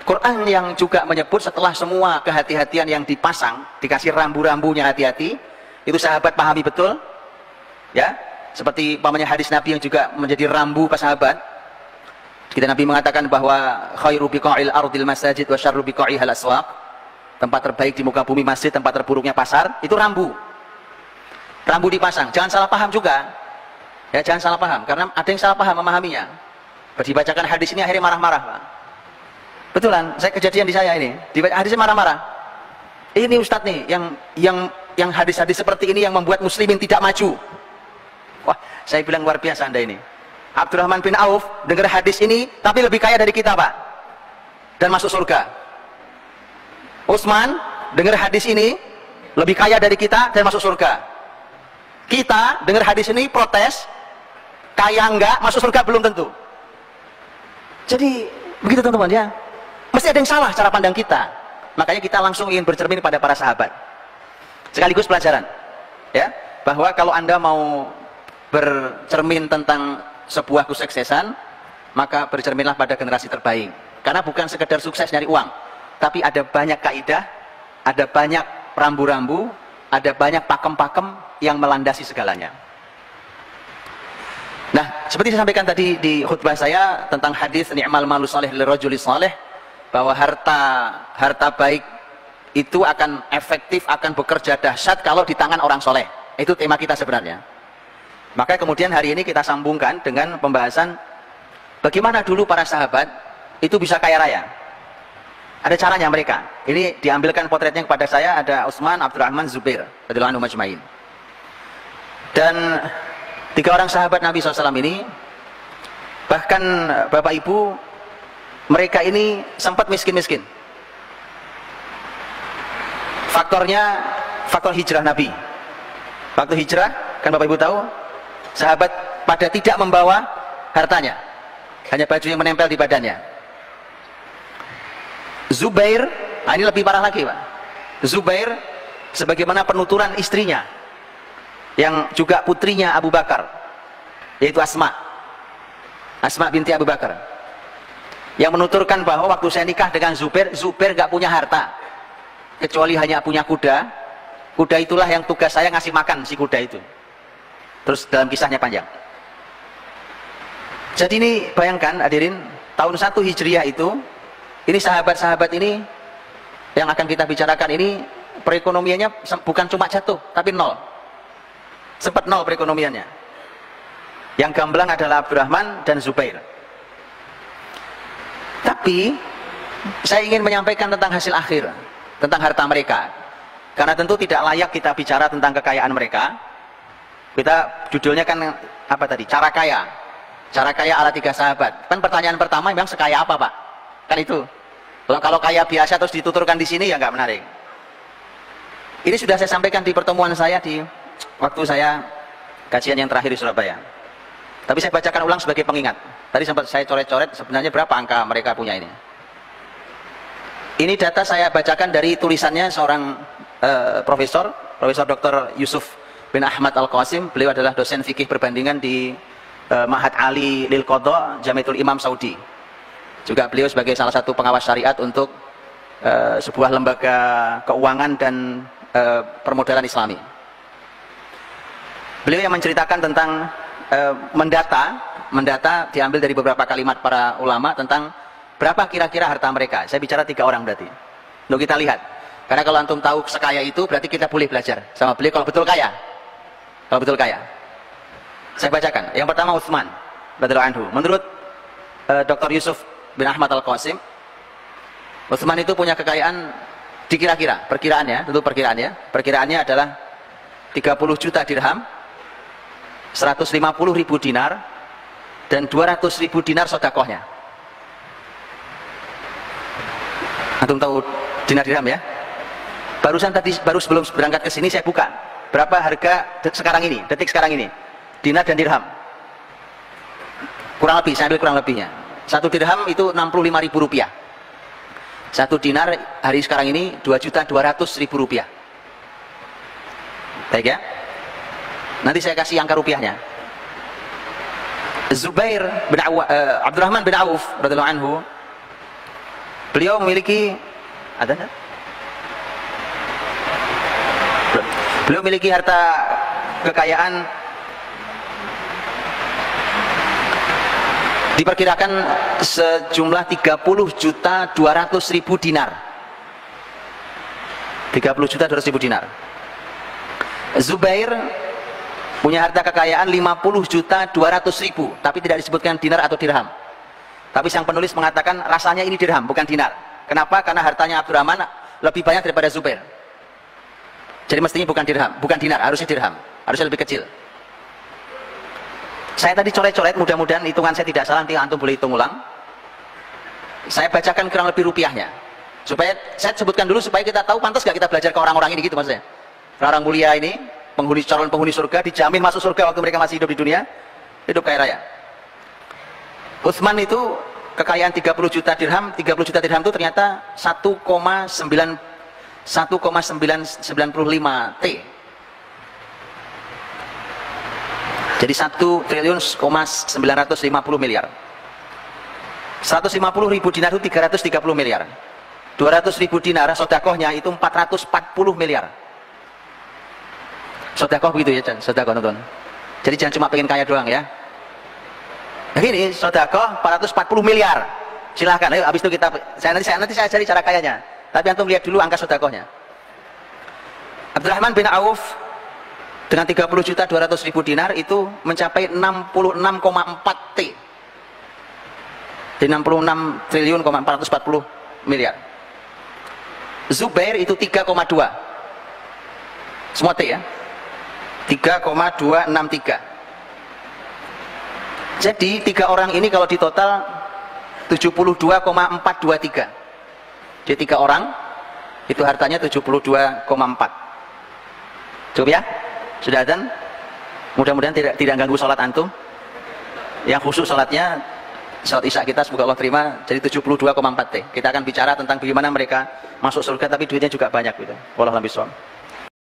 Quran yang juga menyebut setelah semua kehati-hatian yang dipasang, dikasih rambu-rambunya hati-hati, itu sahabat pahami betul, ya. Seperti pamannya hadis Nabi yang juga menjadi rambu pas sahabat. Kita Nabi mengatakan bahwa khairu biqa'il ardil masajid wa syarru biqa'ihal aswaq. Tempat terbaik di muka bumi masjid, tempat terburuknya pasar, itu rambu. Rambu dipasang, jangan salah paham juga. Ya, jangan salah paham, karena ada yang salah paham memahaminya. Dibacakan hadis ini akhirnya marah-marah, Pak. Betulan, saya kejadian di saya ini, hadisnya marah-marah. Ini Ustadz nih, yang hadis-hadis seperti ini yang membuat muslimin tidak maju. Wah, saya bilang luar biasa Anda ini. Abdurrahman bin Auf dengar hadis ini, tapi lebih kaya dari kita, Pak, dan masuk surga. Utsman dengar hadis ini, lebih kaya dari kita dan masuk surga. Kita dengar hadis ini protes, kaya enggak, masuk surga belum tentu. Jadi begitu teman-teman ya. Mesti ada yang salah cara pandang kita. Makanya kita langsung ingin bercermin pada para sahabat. Sekaligus pelajaran, ya, bahwa kalau Anda mau bercermin tentang sebuah kesuksesan, maka bercerminlah pada generasi terbaik. Karena bukan sekedar sukses nyari uang, tapi ada banyak kaidah, ada banyak rambu-rambu, ada banyak pakem-pakem yang melandasi segalanya. Nah, seperti saya sampaikan tadi di khutbah saya tentang hadis ni'mal malu salih lirajuli salih, bahwa harta baik itu akan efektif, akan bekerja dahsyat kalau di tangan orang soleh. Itu tema kita sebenarnya. Maka kemudian hari ini kita sambungkan dengan pembahasan bagaimana dulu para sahabat itu bisa kaya raya. Ada caranya mereka. Ini diambilkan potretnya kepada saya, ada Utsman, Abdurrahman, Zubair radhiyallahu anhum majma'in. Dan 3 orang sahabat Nabi SAW ini, bahkan Bapak Ibu, mereka ini sempat miskin-miskin. Faktornya, faktor hijrah Nabi. Waktu hijrah, kan Bapak Ibu tahu, sahabat pada tidak membawa hartanya, hanya baju yang menempel di badannya. Zubair, ini lebih parah lagi, Pak. Zubair sebagaimana penuturan istrinya, yang juga putrinya Abu Bakar, yaitu Asma binti Abu Bakar, yang menuturkan bahwa waktu saya nikah dengan Zubair gak punya harta kecuali hanya punya kuda itulah yang tugas saya ngasih makan si kuda itu. Terus dalam kisahnya panjang. Jadi ini bayangkan hadirin, tahun 1 Hijriah itu, ini sahabat-sahabat ini yang akan kita bicarakan ini, perekonomiannya bukan cuma jatuh, tapi nol. Sempat nol perekonomiannya. Yang gamblang adalah Abdurrahman dan Zubair. Tapi saya ingin menyampaikan tentang hasil akhir, tentang harta mereka. Karena tentu tidak layak kita bicara tentang kekayaan mereka. Kita judulnya kan apa tadi? Cara kaya. Cara kaya ala 3 sahabat. Kan pertanyaan pertama memang sekaya apa, Pak? Kan itu. Kalau kaya biasa terus dituturkan di sini ya nggak menarik. Ini sudah saya sampaikan di pertemuan saya di waktu saya kajian yang terakhir di Surabaya. Tapi saya bacakan ulang sebagai pengingat. Tadi sempat saya coret-coret sebenarnya berapa angka mereka punya ini. Ini data saya bacakan dari tulisannya seorang Profesor Dr. Yusuf bin Ahmad Al-Qasim. Beliau adalah dosen fikih perbandingan di Ma'had Ali Lil Qadha Jamiatul Imam Saudi. Juga beliau sebagai salah satu pengawas syariat untuk sebuah lembaga keuangan dan permodalan Islami. Beliau yang menceritakan tentang mendata diambil dari beberapa kalimat para ulama tentang berapa kira-kira harta mereka. Saya bicara 3 orang berarti. Untuk kita lihat. Karena kalau antum tahu sekaya itu, berarti kita boleh belajar sama beliau kalau betul kaya. Kalau betul kaya. Saya bacakan. Yang pertama Utsman radhiyallahu anhu. Menurut Dr. Yusuf bin Ahmad Al-Qasim, Utsman itu punya kekayaan dikira-kira, perkiraannya, tentu perkiraannya. Perkiraannya adalah 30 juta dirham, 150.000 dinar, dan 200.000 dinar sedekahnya. Antum tahu dinar dirham ya? Baru sebelum berangkat ke sini saya buka berapa harga sekarang ini, detik sekarang ini, dinar dan dirham. Kurang lebih, saya ambil kurang lebihnya. 1 dirham itu 65.000 rupiah. 1 dinar hari sekarang ini 2.200.000 rupiah. Baik ya? Nanti saya kasih angka rupiahnya. Abdurrahman bin Auf radhiyallahu anhu, Beliau memiliki, ada enggak? Beliau memiliki harta kekayaan diperkirakan sejumlah 30.200.000 dinar. 30.200.000 dinar. Zubair punya harta kekayaan 50.200.000, tapi tidak disebutkan dinar atau dirham. Tapi sang penulis mengatakan rasanya ini dirham, bukan dinar. Kenapa? Karena hartanya Abdurrahman lebih banyak daripada Zubair. Jadi mestinya bukan dirham, bukan dinar, harusnya dirham, harusnya lebih kecil. Saya tadi coret-coret, mudah-mudahan hitungan saya tidak salah, nanti antum boleh hitung ulang. Saya bacakan kurang lebih rupiahnya, supaya saya sebutkan dulu supaya kita tahu pantas gak kita belajar ke orang-orang ini, gitu maksudnya. Orang mulia ini, calon penghuni surga, dijamin masuk surga waktu mereka masih hidup di dunia, hidup kaya raya. Utsman itu kekayaan 30 juta dirham. 30 juta dirham itu ternyata 1,995 T. Jadi 1.950 miliar. 150.000 dinar itu 330 miliar. 200.000 dinar sodakohnya itu 440 miliar. Sodakoh begitu ya, sodakoh nonton. Jadi jangan cuma pengen kaya doang ya. Nah ini sodakoh 440 miliar. Silahkan, ayo habis itu kita nanti saya cari cara kayanya. Tapi antum lihat dulu angka sodakohnya. Abdurrahman bin Auf dengan 30.200.000 dinar itu mencapai 66,4 T. Di 66.440 miliar. Zubair itu 3,2. Semua T ya. 3,263. Jadi tiga orang ini kalau di total 72,423. Jadi tiga orang itu hartanya 72,4. Cukup ya? Sudah adzan? Mudah-mudahan tidak ganggu sholat antum. Yang khusus sholatnya sholat isya kita semoga Allah terima. Jadi 72,4 T. Kita akan bicara tentang bagaimana mereka masuk surga tapi duitnya juga banyak gitu. Wallahu a'lam bishawab.